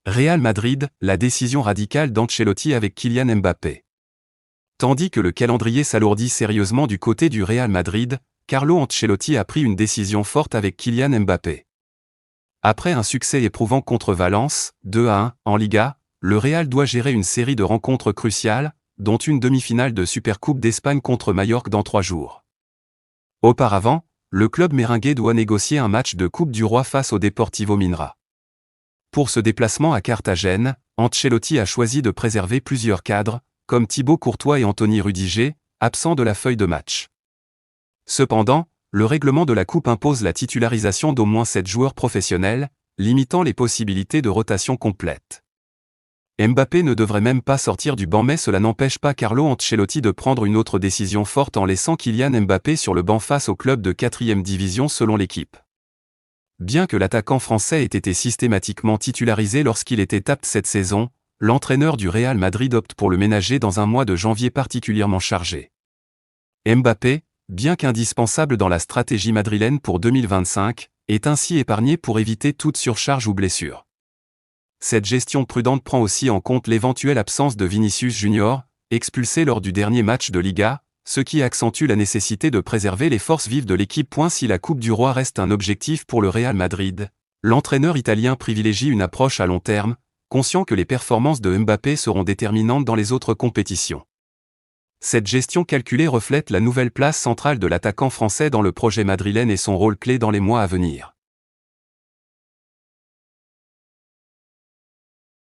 Real Madrid, la décision radicale d'Ancelotti avec Kylian Mbappé. Tandis que le calendrier s'alourdit sérieusement du côté du Real Madrid, Carlo Ancelotti a pris une décision forte avec Kylian Mbappé. Après un succès éprouvant contre Valence, 2-1, en Liga, le Real doit gérer une série de rencontres cruciales, dont une demi-finale de Supercoupe d'Espagne contre Majorque dans 3 jours. Auparavant, le club merengue doit négocier un match de Coupe du Roi face au Deportivo Minra. Pour ce déplacement à Carthagène, Ancelotti a choisi de préserver plusieurs cadres, comme Thibaut Courtois et Anthony Rudiger, absents de la feuille de match. Cependant, le règlement de la Coupe impose la titularisation d'au moins 7 joueurs professionnels, limitant les possibilités de rotation complète. Mbappé ne devrait même pas sortir du banc, mais cela n'empêche pas Carlo Ancelotti de prendre une autre décision forte en laissant Kylian Mbappé sur le banc face au club de 4e division selon l'équipe. Bien que l'attaquant français ait été systématiquement titularisé lorsqu'il était apte cette saison, l'entraîneur du Real Madrid opte pour le ménager dans un mois de janvier particulièrement chargé. Mbappé, bien qu'indispensable dans la stratégie madrilène pour 2025, est ainsi épargné pour éviter toute surcharge ou blessure. Cette gestion prudente prend aussi en compte l'éventuelle absence de Vinicius Junior, expulsé lors du dernier match de Liga, ce qui accentue la nécessité de préserver les forces vives de l'équipe. Si la Coupe du Roi reste un objectif pour le Real Madrid, l'entraîneur italien privilégie une approche à long terme, conscient que les performances de Mbappé seront déterminantes dans les autres compétitions. Cette gestion calculée reflète la nouvelle place centrale de l'attaquant français dans le projet madrilène et son rôle clé dans les mois à venir.